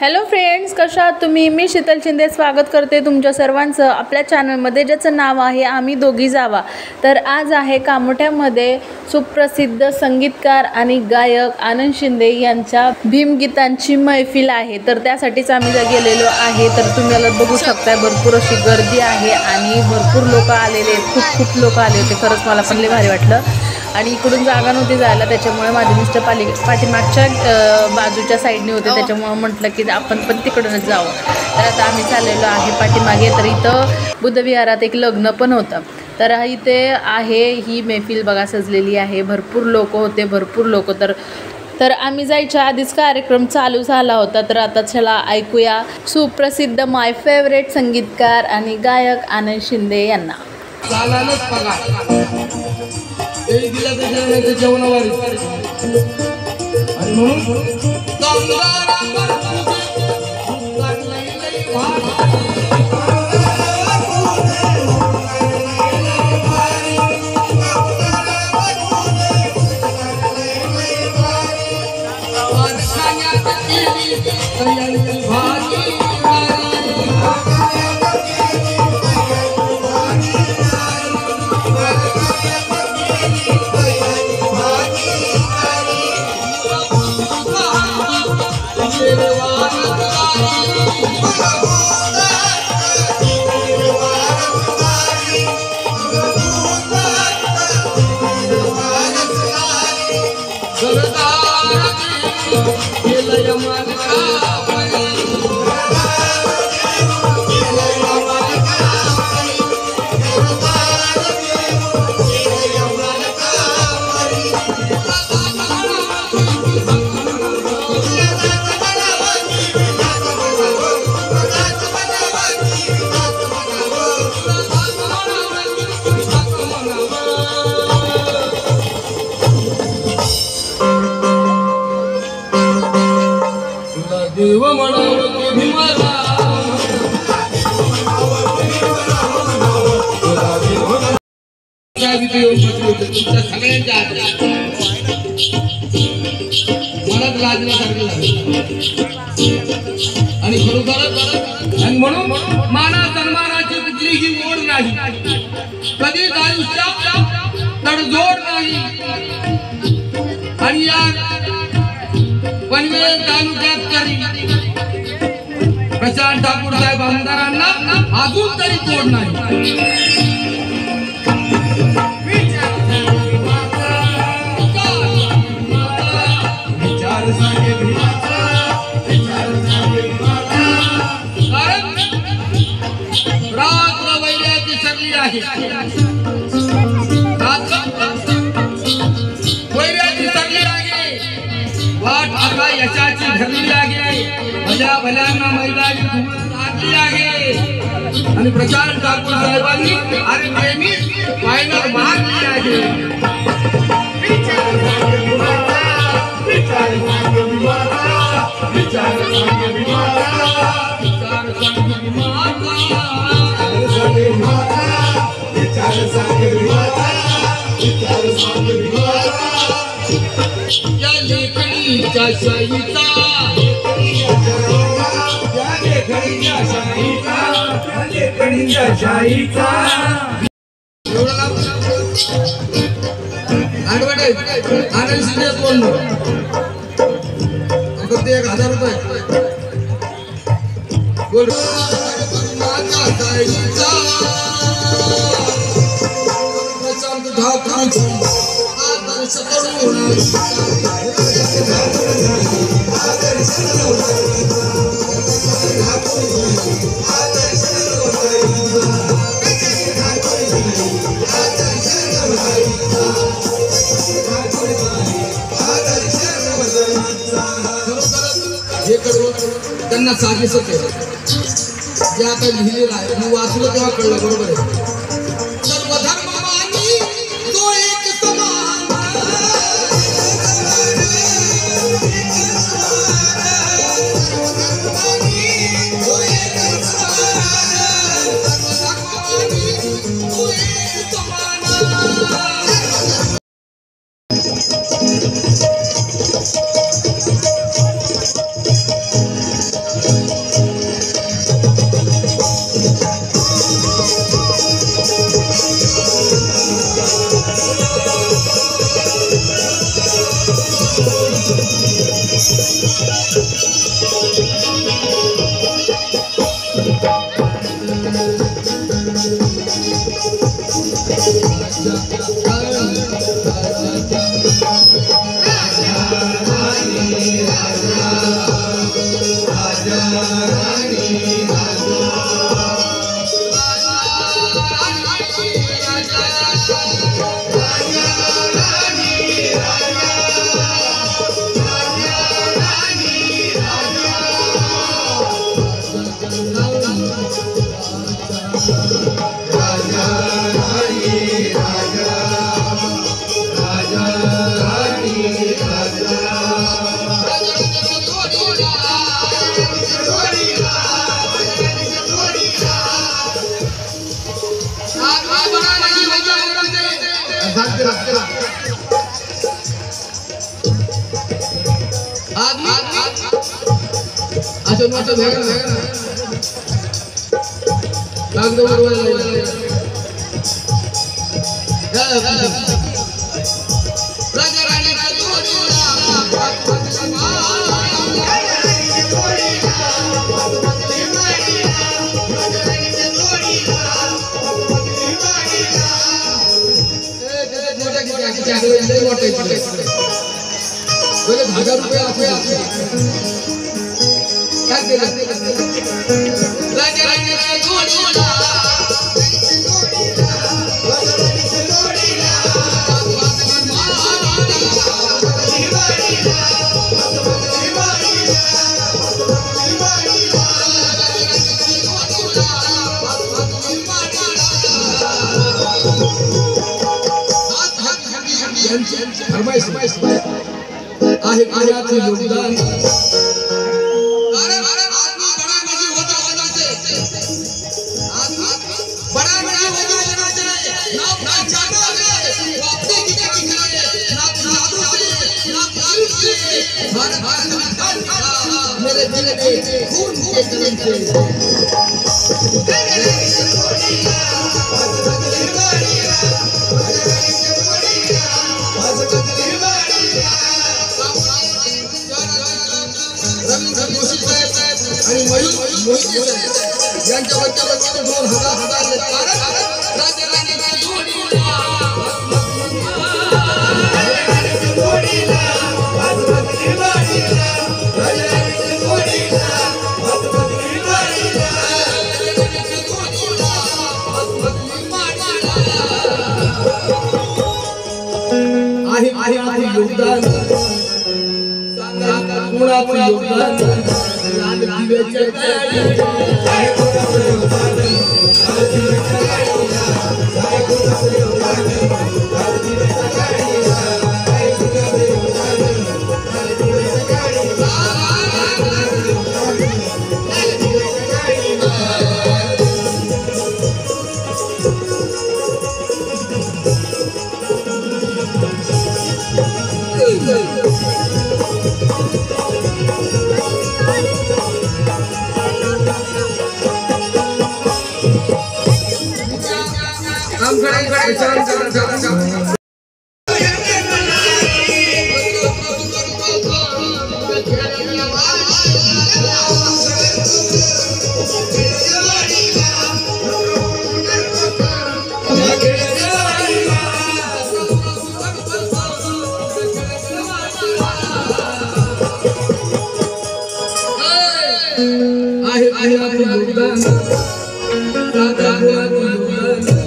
Hello friends, कशा आहात तुम्ही? मी शीतल शिंदे स्वागत करते तुमच्या सर्वांचं आपल्या चॅनलमध्ये, ज्याचं नाव आहे आम्ही दोघी जावा. तर आज आहे कामोठ्यामध्ये सुप्रसिद्ध संगीतकार आणि गायक आनंद शिंदे यांच्या भीमगीतांची मैफिल आहे. तर त्यासाठीच आम्ही गेलेलो आहे. तर तुम्हाला बघू शकताय भरपूर अशी गर्दी आहे आणि भरपूर लोक आलेले आहेत. खूप लोक आले होते. खरंच मला पण लय भारी वाटलं. आणि इकडून जागा नव्हती जायला, त्याच्यामुळे माझे मिस्टर पाठीमागच्या बाजूच्या साईडने होते, त्याच्यामुळे म्हटलं की आपण पण तिकडूनच जाऊ. तर आता आम्ही चाललेलो आहे पाठीमागे. तर इथं बुद्धविहारात एक लग्न पण होतं. तर इथे आहे ही मैफिल बघा सजलेली आहे. भरपूर लोक होते, भरपूर लोक. तर आम्ही जायच्या आधीच कार्यक्रम चालू झाला होता. तर आता चला ऐकूया सुप्रसिद्ध माय फेवरेट संगीतकार आणि गायक आनंद शिंदे यांना. जेवणावर आणि म्हणून देव म्हणावं भीमाला तुमच्या सगळ्यांच्या मनात लाजण्यासारखं झालं. आणि खरोखरच आणि म्हणून माना सन्मानाची कुठलीही ओढ नाही, कधीच आयुष्यात तडजोड नाही. आणि या पनवेल तालुक्यात तरी प्रशांत ठाकूर साहेब आमदारांना अजून तरी तोड नाही. रात्र वैराची सरली आहे, वैराची सरली आहे, वाट आता यशाची धरली आहे. भल्या भल्यांना मैदानी धूळ लागली आहे. आणि प्रशांत ठाकूर साहेबांनी अरे नेहमी फायनल मारली आहे. या लेखणीच्या शाहीचा आनंद शिंदे बोललो फक्त 1000 रुपये बोल. हे करून त्यांना साजेस होते जे आता लिहिलेलं आहे. मी वाचलं तेव्हा कळलं. बरोबर आहे. वाचन वाचन बघा कागद वरवायला राजा राणीच्या जोडीला बोले 1000 रुपये असते काय केलं राजा राणीच्या जोडीला आहे आयाचे योगदान अरे बड़ा मजी होता बड़ा मजी होता ना जादू से अपने की खिलाए ना जादू से ना जादू से भारत मेरे दिल के खून के कलम से आणि मोहिते यांच्या वरच्या 2000 राजा राणीच्या जोडीला आहे योगदान सांगा कोणाचं योगदान लाल दिव्याच्या आहे योगदान दादा योगदान